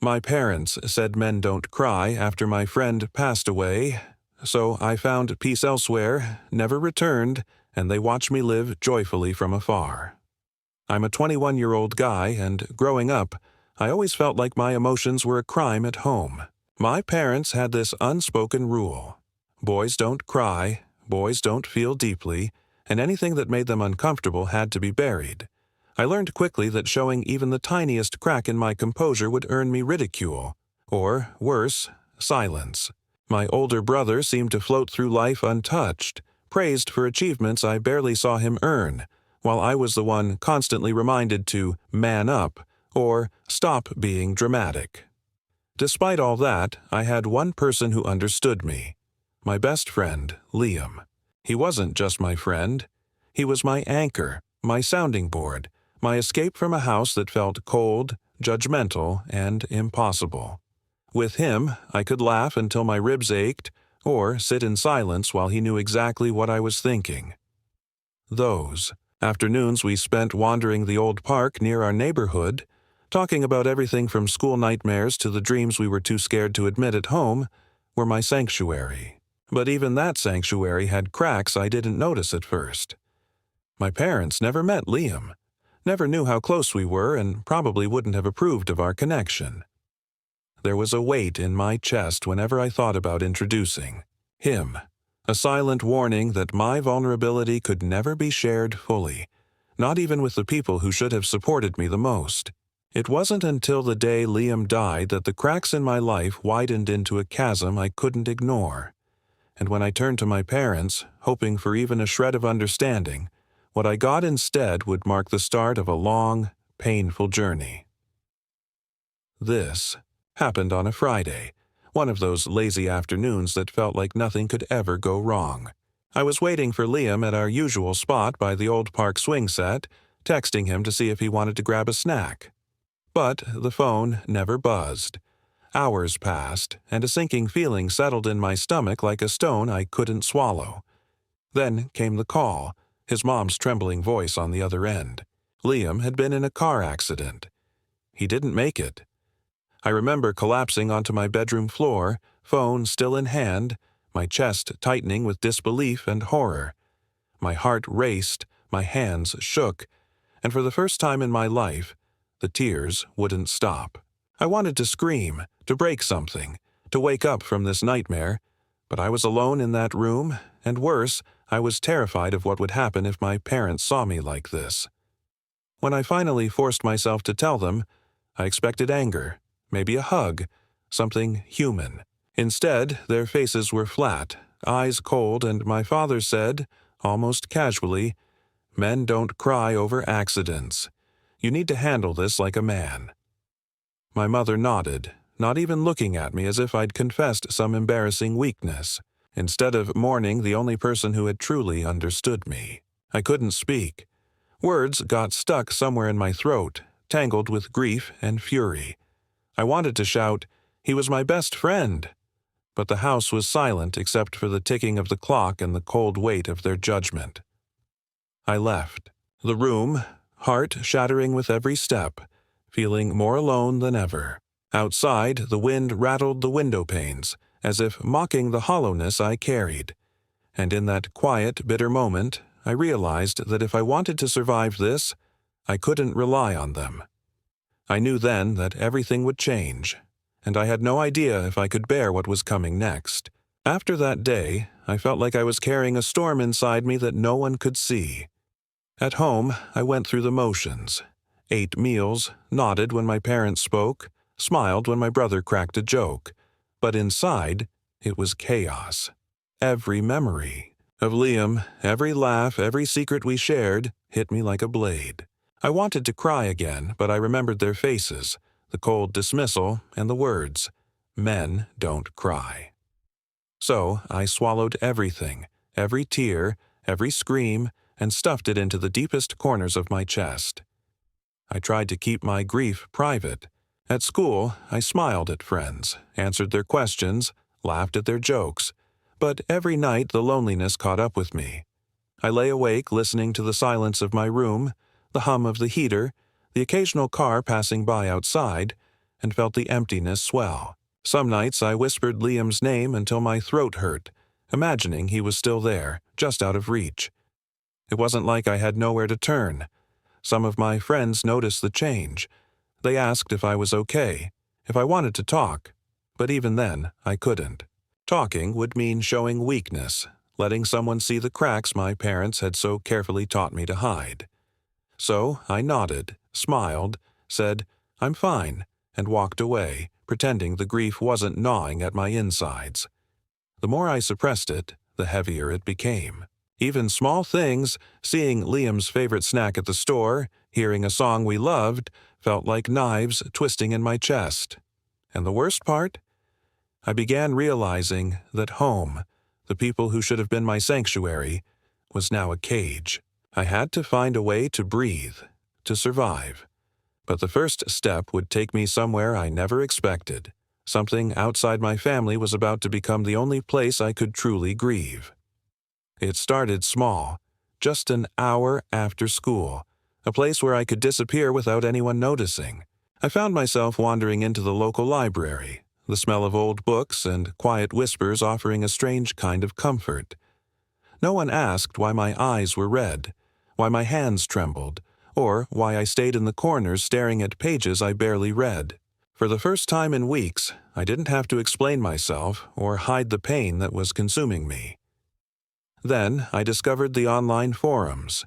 My parents said men don't cry after my friend passed away, so I found peace elsewhere, never returned, and they watched me live joyfully from afar. I'm a 21-year-old guy, and growing up, I always felt like my emotions were a crime at home. My parents had this unspoken rule. Boys don't cry, boys don't feel deeply, and anything that made them uncomfortable had to be buried. I learned quickly that showing even the tiniest crack in my composure would earn me ridicule, or, worse, silence. My older brother seemed to float through life untouched, praised for achievements I barely saw him earn, while I was the one constantly reminded to man up or stop being dramatic. Despite all that, I had one person who understood me. My best friend, Liam. He wasn't just my friend. He was my anchor, my sounding board, my escape from a house that felt cold, judgmental, and impossible. With him, I could laugh until my ribs ached, or sit in silence while he knew exactly what I was thinking. Those afternoons we spent wandering the old park near our neighborhood, talking about everything from school nightmares to the dreams we were too scared to admit at home, were my sanctuary. But even that sanctuary had cracks I didn't notice at first. My parents never met Liam, never knew how close we were, and probably wouldn't have approved of our connection. There was a weight in my chest whenever I thought about introducing him, a silent warning that my vulnerability could never be shared fully, not even with the people who should have supported me the most. It wasn't until the day Liam died that the cracks in my life widened into a chasm I couldn't ignore. And when I turned to my parents, hoping for even a shred of understanding, what I got instead would mark the start of a long, painful journey. This happened on a Friday, one of those lazy afternoons that felt like nothing could ever go wrong. I was waiting for Liam at our usual spot by the old park swing set, texting him to see if he wanted to grab a snack. But the phone never buzzed. Hours passed, and a sinking feeling settled in my stomach like a stone I couldn't swallow. Then came the call, his mom's trembling voice on the other end. Liam had been in a car accident. He didn't make it. I remember collapsing onto my bedroom floor, phone still in hand, my chest tightening with disbelief and horror. My heart raced, my hands shook, and for the first time in my life, the tears wouldn't stop. I wanted to scream, to break something, to wake up from this nightmare, but I was alone in that room, and worse, I was terrified of what would happen if my parents saw me like this. When I finally forced myself to tell them, I expected anger, maybe a hug, something human. Instead, their faces were flat, eyes cold, and my father said, almost casually, "Men don't cry over accidents. You need to handle this like a man." My mother nodded, not even looking at me as if I'd confessed some embarrassing weakness, instead of mourning the only person who had truly understood me. I couldn't speak. Words got stuck somewhere in my throat, tangled with grief and fury. I wanted to shout, "He was my best friend," but the house was silent except for the ticking of the clock and the cold weight of their judgment. I left the room, heart shattering with every step, feeling more alone than ever. Outside, the wind rattled the window panes, as if mocking the hollowness I carried. And in that quiet, bitter moment, I realized that if I wanted to survive this, I couldn't rely on them. I knew then that everything would change, and I had no idea if I could bear what was coming next. After that day, I felt like I was carrying a storm inside me that no one could see. At home, I went through the motions, ate meals, nodded when my parents spoke, smiled when my brother cracked a joke. But inside, it was chaos. Every memory of Liam, every laugh, every secret we shared, hit me like a blade. I wanted to cry again, but I remembered their faces, the cold dismissal, and the words, "Men don't cry." So I swallowed everything, every tear, every scream, and stuffed it into the deepest corners of my chest. I tried to keep my grief private. At school, I smiled at friends, answered their questions, laughed at their jokes, but every night the loneliness caught up with me. I lay awake listening to the silence of my room, the hum of the heater, the occasional car passing by outside, and felt the emptiness swell. Some nights I whispered Liam's name until my throat hurt, imagining he was still there, just out of reach. It wasn't like I had nowhere to turn. Some of my friends noticed the change. They asked if I was okay, if I wanted to talk, but even then I couldn't. Talking would mean showing weakness, letting someone see the cracks my parents had so carefully taught me to hide. So I nodded, smiled, said, "I'm fine," and walked away, pretending the grief wasn't gnawing at my insides. The more I suppressed it, the heavier it became. Even small things, seeing Liam's favorite snack at the store, hearing a song we loved, felt like knives twisting in my chest. And the worst part? I began realizing that home, the people who should have been my sanctuary, was now a cage. I had to find a way to breathe, to survive. But the first step would take me somewhere I never expected. Something outside my family was about to become the only place I could truly grieve. It started small, just an hour after school, a place where I could disappear without anyone noticing. I found myself wandering into the local library, the smell of old books and quiet whispers offering a strange kind of comfort. No one asked why my eyes were red, why my hands trembled, or why I stayed in the corners staring at pages I barely read. For the first time in weeks, I didn't have to explain myself or hide the pain that was consuming me. Then I discovered the online forums.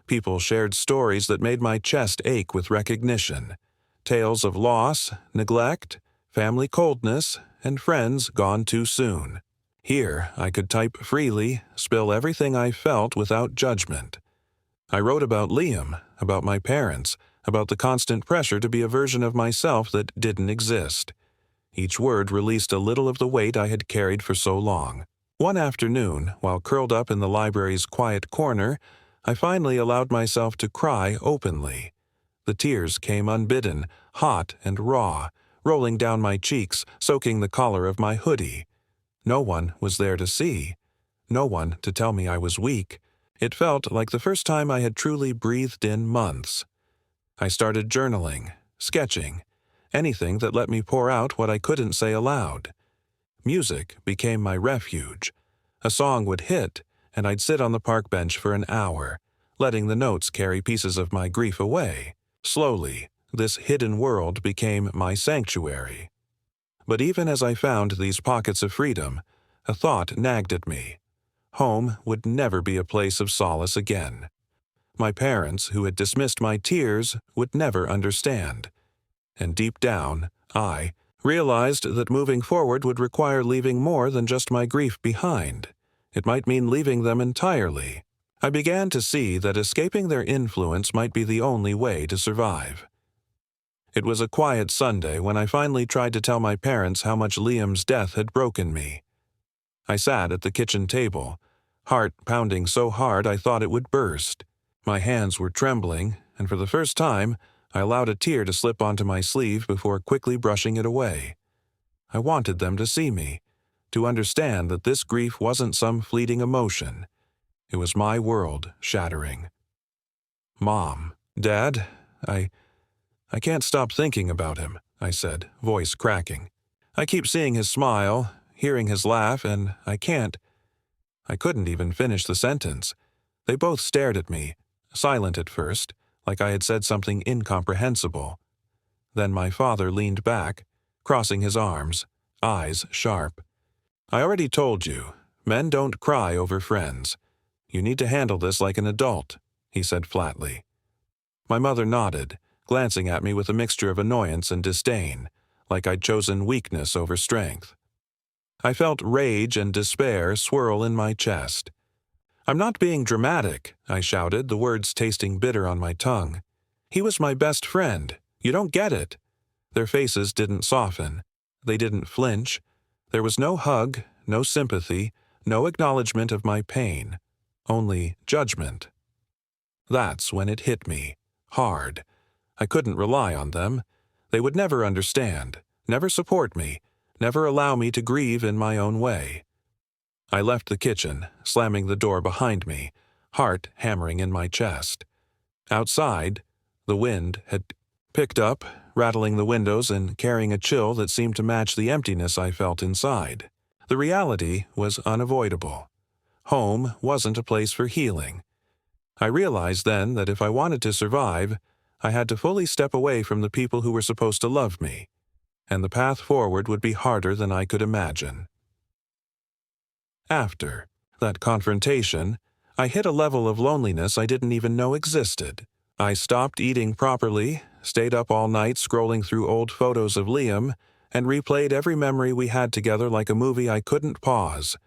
People shared stories that made my chest ache with recognition. Tales of loss, neglect, family coldness, and friends gone too soon. Here I could type freely, spill everything I felt without judgment. I wrote about Liam, about my parents, about the constant pressure to be a version of myself that didn't exist. Each word released a little of the weight I had carried for so long. One afternoon, while curled up in the library's quiet corner, I finally allowed myself to cry openly. The tears came unbidden, hot and raw, rolling down my cheeks, soaking the collar of my hoodie. No one was there to see. No one to tell me I was weak. It felt like the first time I had truly breathed in months. I started journaling, sketching, anything that let me pour out what I couldn't say aloud. Music became my refuge. A song would hit, and I'd sit on the park bench for an hour, letting the notes carry pieces of my grief away. Slowly, this hidden world became my sanctuary. But even as I found these pockets of freedom, a thought nagged at me. Home would never be a place of solace again. My parents, who had dismissed my tears, would never understand. And deep down, I realized that moving forward would require leaving more than just my grief behind. It might mean leaving them entirely. I began to see that escaping their influence might be the only way to survive. It was a quiet Sunday when I finally tried to tell my parents how much Liam's death had broken me. I sat at the kitchen table, heart pounding so hard I thought it would burst. My hands were trembling, and for the first time, I allowed a tear to slip onto my sleeve before quickly brushing it away. I wanted them to see me, to understand that this grief wasn't some fleeting emotion. It was my world shattering. "Mom, Dad, I can't stop thinking about him," I said, voice cracking. "I keep seeing his smile, hearing his laugh, and I couldn't even finish the sentence. They both stared at me, silent at first, like I had said something incomprehensible. Then my father leaned back, crossing his arms, eyes sharp. "I already told you, men don't cry over friends. You need to handle this like an adult," he said flatly. My mother nodded, glancing at me with a mixture of annoyance and disdain, like I'd chosen weakness over strength. I felt rage and despair swirl in my chest. "I'm not being dramatic," I shouted, the words tasting bitter on my tongue. "He was my best friend. You don't get it." Their faces didn't soften. They didn't flinch. There was no hug, no sympathy, no acknowledgement of my pain. Only judgment. That's when it hit me. Hard. I couldn't rely on them. They would never understand, never support me, never allow me to grieve in my own way. I left the kitchen, slamming the door behind me, heart hammering in my chest. Outside, the wind had picked up, rattling the windows and carrying a chill that seemed to match the emptiness I felt inside. The reality was unavoidable. Home wasn't a place for healing. I realized then that if I wanted to survive, I had to fully step away from the people who were supposed to love me, and the path forward would be harder than I could imagine. After that confrontation, I hit a level of loneliness I didn't even know existed. I stopped eating properly, stayed up all night scrolling through old photos of Liam, and replayed every memory we had together like a movie I couldn't pause.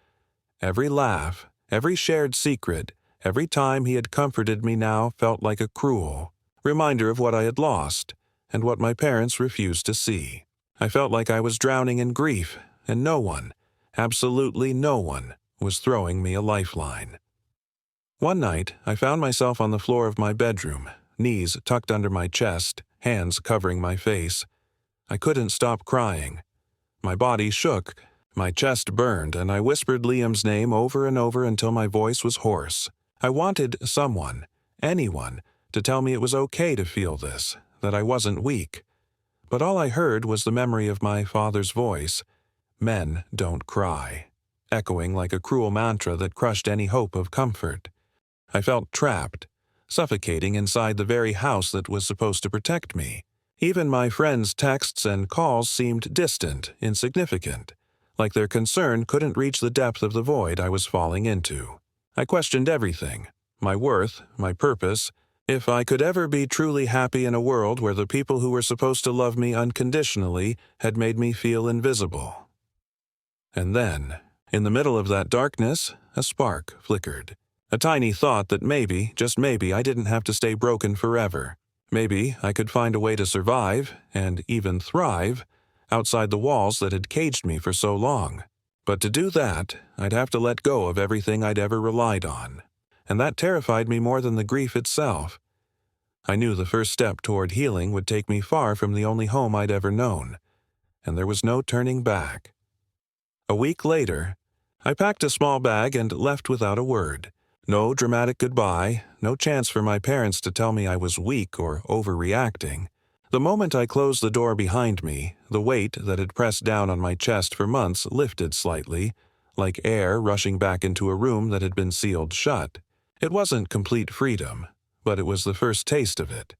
Every laugh, every shared secret, every time he had comforted me now felt like a cruel reminder of what I had lost and what my parents refused to see. I felt like I was drowning in grief, and no one, absolutely no one, was throwing me a lifeline. One night, I found myself on the floor of my bedroom, knees tucked under my chest, hands covering my face. I couldn't stop crying. My body shook, my chest burned, and I whispered Liam's name over and over until my voice was hoarse. I wanted someone, anyone, to tell me it was okay to feel this, that I wasn't weak. But all I heard was the memory of my father's voice, "Men don't cry," echoing like a cruel mantra that crushed any hope of comfort. I felt trapped, suffocating inside the very house that was supposed to protect me. Even my friends' texts and calls seemed distant, insignificant, like their concern couldn't reach the depth of the void I was falling into. I questioned everything, my worth, my purpose, if I could ever be truly happy in a world where the people who were supposed to love me unconditionally had made me feel invisible. And then, in the middle of that darkness, a spark flickered. A tiny thought that maybe, just maybe, I didn't have to stay broken forever. Maybe I could find a way to survive, and even thrive, outside the walls that had caged me for so long. But to do that, I'd have to let go of everything I'd ever relied on. And that terrified me more than the grief itself. I knew the first step toward healing would take me far from the only home I'd ever known, and there was no turning back. A week later, I packed a small bag and left without a word. No dramatic goodbye, no chance for my parents to tell me I was weak or overreacting. The moment I closed the door behind me, the weight that had pressed down on my chest for months lifted slightly, like air rushing back into a room that had been sealed shut. It wasn't complete freedom, but it was the first taste of it.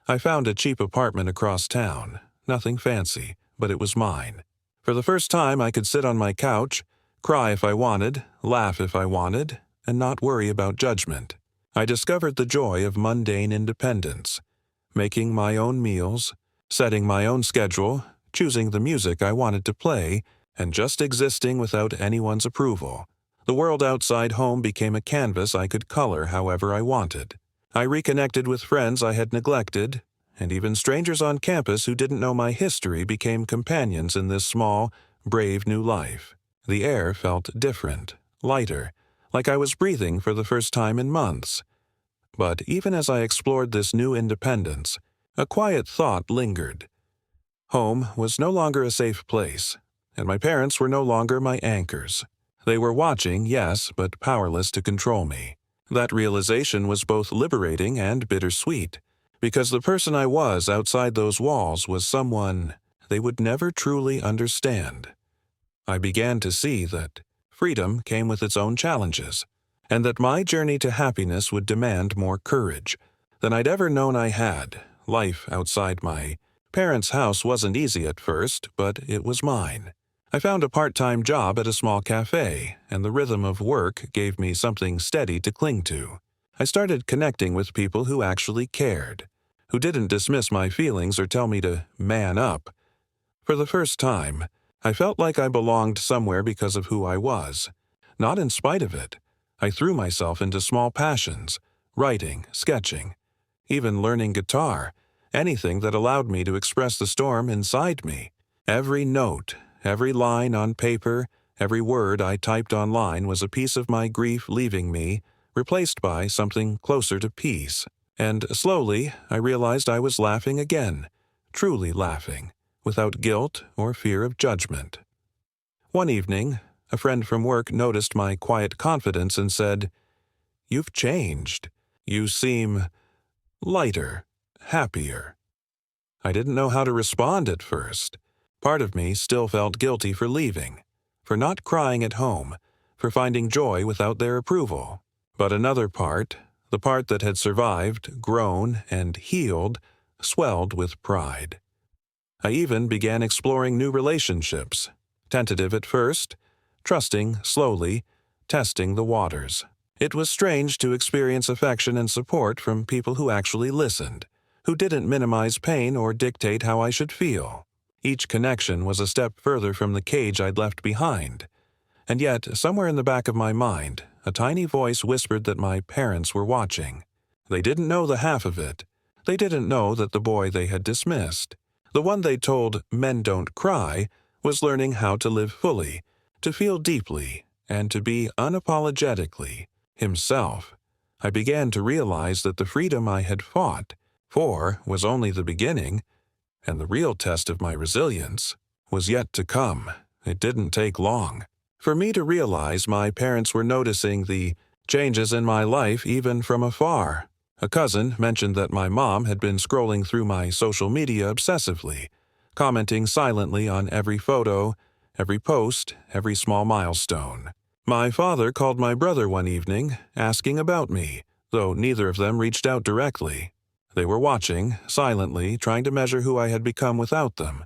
I found a cheap apartment across town, nothing fancy, but it was mine. For the first time I could sit on my couch, cry if I wanted, laugh if I wanted, and not worry about judgment. I discovered the joy of mundane independence, making my own meals, setting my own schedule, choosing the music I wanted to play, and just existing without anyone's approval. The world outside home became a canvas I could color however I wanted. I reconnected with friends I had neglected, and even strangers on campus who didn't know my history became companions in this small, brave new life. The air felt different, lighter, like I was breathing for the first time in months. But even as I explored this new independence, a quiet thought lingered. Home was no longer a safe place, and my parents were no longer my anchors. They were watching, yes, but powerless to control me. That realization was both liberating and bittersweet, because the person I was outside those walls was someone they would never truly understand. I began to see that freedom came with its own challenges, and that my journey to happiness would demand more courage than I'd ever known I had. Life outside my parents' house wasn't easy at first, but it was mine. I found a part-time job at a small cafe, and the rhythm of work gave me something steady to cling to. I started connecting with people who actually cared, who didn't dismiss my feelings or tell me to man up. For the first time, I felt like I belonged somewhere because of who I was, not in spite of it. I threw myself into small passions, writing, sketching, even learning guitar, anything that allowed me to express the storm inside me. Every note, every line on paper, every word I typed online was a piece of my grief leaving me, replaced by something closer to peace. And slowly, I realized I was laughing again, truly laughing, without guilt or fear of judgment. One evening, a friend from work noticed my quiet confidence and said, "You've changed. You seem lighter, happier." I didn't know how to respond at first. Part of me still felt guilty for leaving, for not crying at home, for finding joy without their approval. But another part, the part that had survived, grown, and healed, swelled with pride. I even began exploring new relationships, tentative at first, trusting slowly, testing the waters. It was strange to experience affection and support from people who actually listened, who didn't minimize pain or dictate how I should feel. Each connection was a step further from the cage I'd left behind. And yet, somewhere in the back of my mind, a tiny voice whispered that my parents were watching. They didn't know the half of it. They didn't know that the boy they had dismissed, the one they told men don't cry, was learning how to live fully, to feel deeply, and to be unapologetically himself. I began to realize that the freedom I had fought for was only the beginning, and the real test of my resilience was yet to come. It didn't take long for me to realize my parents were noticing the changes in my life even from afar. A cousin mentioned that my mom had been scrolling through my social media obsessively, commenting silently on every photo, every post, every small milestone. My father called my brother one evening, asking about me, though neither of them reached out directly. They were watching, silently, trying to measure who I had become without them.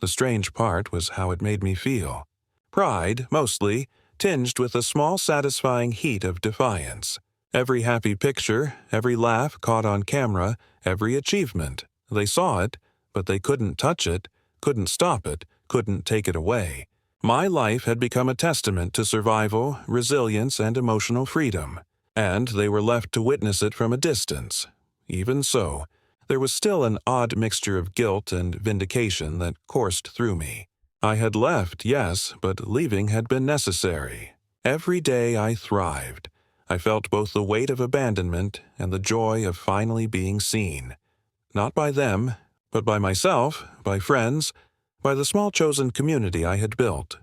The strange part was how it made me feel. Pride, mostly, tinged with a small satisfying heat of defiance. Every happy picture, every laugh caught on camera, every achievement. They saw it, but they couldn't touch it, couldn't stop it, couldn't take it away. My life had become a testament to survival, resilience, and emotional freedom, and they were left to witness it from a distance. Even so, there was still an odd mixture of guilt and vindication that coursed through me. I had left, yes, but leaving had been necessary. Every day I thrived. I felt both the weight of abandonment and the joy of finally being seen. Not by them, but by myself, by friends, by the small chosen community I had built.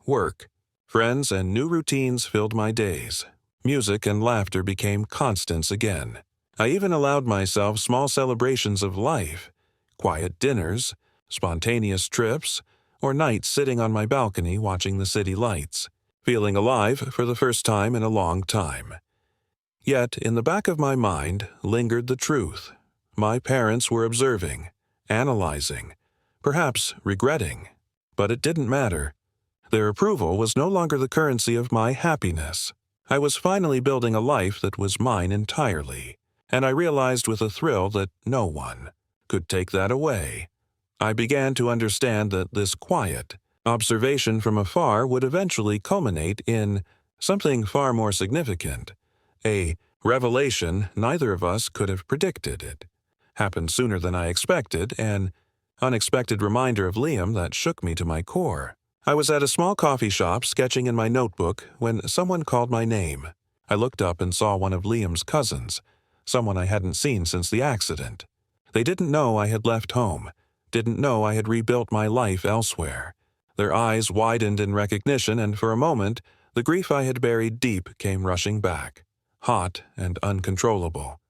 Work, friends, and new routines filled my days. Music and laughter became constants again. I even allowed myself small celebrations of life, quiet dinners, spontaneous trips, or nights sitting on my balcony watching the city lights, feeling alive for the first time in a long time. Yet, in the back of my mind lingered the truth. My parents were observing, analyzing, perhaps regretting. But it didn't matter. Their approval was no longer the currency of my happiness. I was finally building a life that was mine entirely, and I realized with a thrill that no one could take that away. I began to understand that this quiet observation from afar would eventually culminate in something far more significant, a revelation neither of us could have predicted. It happened sooner than I expected, an unexpected reminder of Liam that shook me to my core. I was at a small coffee shop sketching in my notebook when someone called my name. I looked up and saw one of Liam's cousins, someone I hadn't seen since the accident. They didn't know I had left home, didn't know I had rebuilt my life elsewhere. Their eyes widened in recognition, and for a moment, the grief I had buried deep came rushing back, hot and uncontrollable.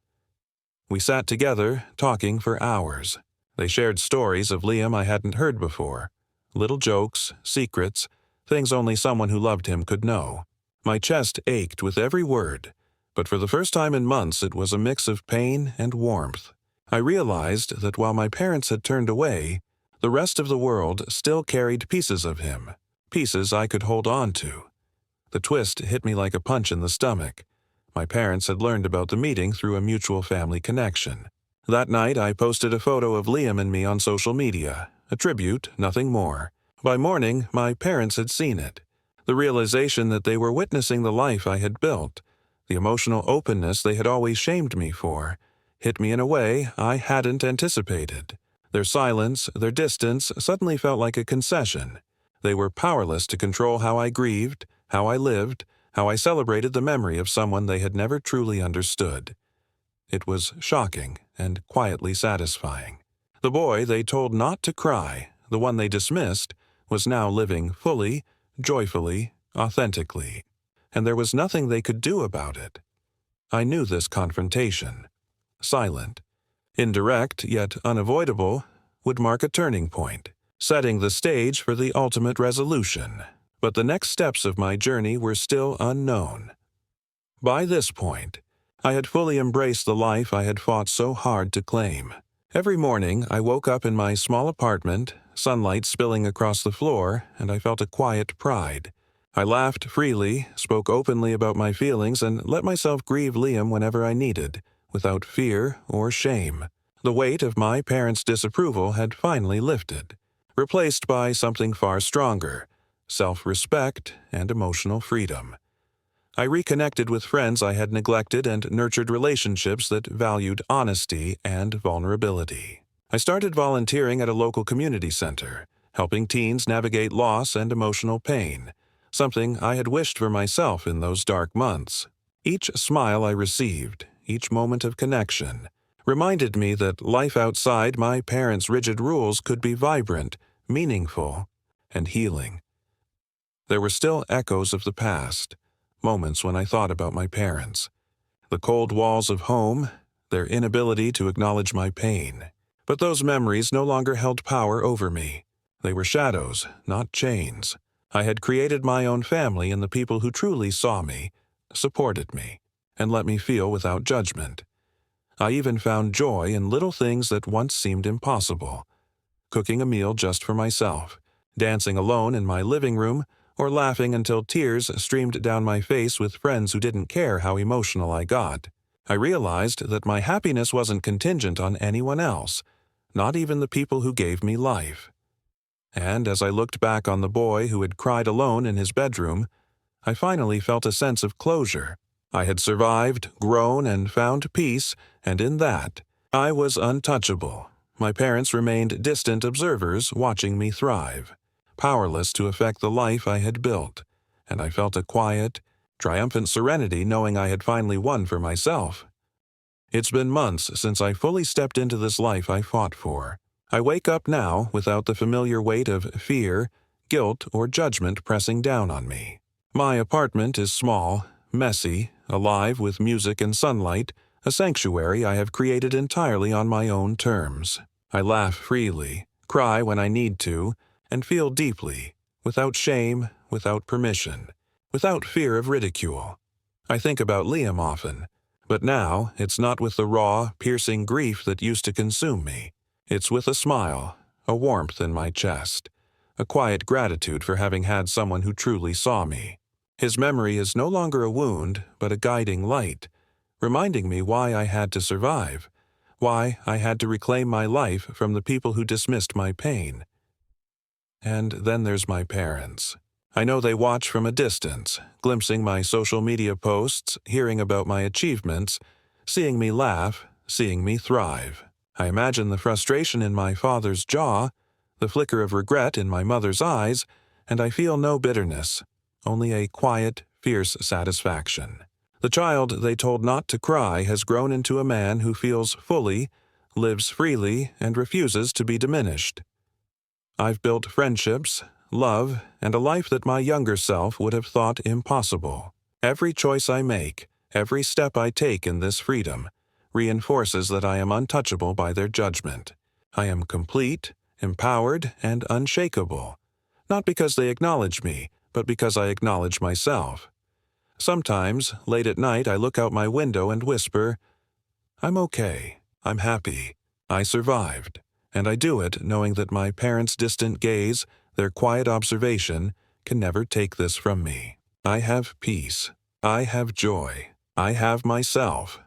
We sat together, talking for hours. They shared stories of Liam I hadn't heard before, little jokes, secrets, things only someone who loved him could know. My chest ached with every word, but for the first time in months it was a mix of pain and warmth. I realized that while my parents had turned away, the rest of the world still carried pieces of him, pieces I could hold on to. The twist hit me like a punch in the stomach. My parents had learned about the meeting through a mutual family connection. That night I posted a photo of Liam and me on social media, a tribute, nothing more. By morning, my parents had seen it. The realization that they were witnessing the life I had built, the emotional openness they had always shamed me for, hit me in a way I hadn't anticipated. Their silence, their distance, suddenly felt like a concession. They were powerless to control how I grieved, how I lived, how I celebrated the memory of someone they had never truly understood. It was shocking and quietly satisfying. The boy they told not to cry, the one they dismissed, was now living fully, joyfully, authentically. And there was nothing they could do about it. I knew this confrontation. Silent, indirect yet unavoidable, would mark a turning point, setting the stage for the ultimate resolution. But the next steps of my journey were still unknown. By this point, I had fully embraced the life I had fought so hard to claim. Every morning, I woke up in my small apartment, sunlight spilling across the floor, and I felt a quiet pride. I laughed freely, spoke openly about my feelings, and let myself grieve Liam whenever I needed, without fear or shame. The weight of my parents' disapproval had finally lifted, replaced by something far stronger: self-respect and emotional freedom. I reconnected with friends I had neglected and nurtured relationships that valued honesty and vulnerability. I started volunteering at a local community center, helping teens navigate loss and emotional pain, something I had wished for myself in those dark months. Each smile I received, each moment of connection, reminded me that life outside my parents' rigid rules could be vibrant, meaningful, and healing. There were still echoes of the past, moments when I thought about my parents, the cold walls of home, their inability to acknowledge my pain. But those memories no longer held power over me. They were shadows, not chains. I had created my own family in the people who truly saw me, supported me, and let me feel without judgment. I even found joy in little things that once seemed impossible: cooking a meal just for myself, dancing alone in my living room, or laughing until tears streamed down my face with friends who didn't care how emotional I got. I realized that my happiness wasn't contingent on anyone else, not even the people who gave me life. And as I looked back on the boy who had cried alone in his bedroom, I finally felt a sense of closure. I had survived, grown, and found peace, and in that, I was untouchable. My parents remained distant observers watching me thrive, powerless to affect the life I had built, and I felt a quiet, triumphant serenity knowing I had finally won for myself. It's been months since I fully stepped into this life I fought for. I wake up now without the familiar weight of fear, guilt, or judgment pressing down on me. My apartment is small, messy, alive with music and sunlight, a sanctuary I have created entirely on my own terms. I laugh freely, cry when I need to, and feel deeply, without shame, without permission, without fear of ridicule. I think about Liam often, but now it's not with the raw, piercing grief that used to consume me. It's with a smile, a warmth in my chest, a quiet gratitude for having had someone who truly saw me. His memory is no longer a wound, but a guiding light, reminding me why I had to survive, why I had to reclaim my life from the people who dismissed my pain. And then there's my parents. I know they watch from a distance, glimpsing my social media posts, hearing about my achievements, seeing me laugh, seeing me thrive. I imagine the frustration in my father's jaw, the flicker of regret in my mother's eyes, and I feel no bitterness, only a quiet, fierce satisfaction. The child they told not to cry has grown into a man who feels fully, lives freely, and refuses to be diminished. I've built friendships, love, and a life that my younger self would have thought impossible. Every choice I make, every step I take in this freedom, reinforces that I am untouchable by their judgment. I am complete, empowered, and unshakable, not because they acknowledge me, but because I acknowledge myself. Sometimes, late at night, I look out my window and whisper, "I'm okay, I'm happy, I survived," and I do it knowing that my parents' distant gaze, their quiet observation, can never take this from me. I have peace, I have joy, I have myself,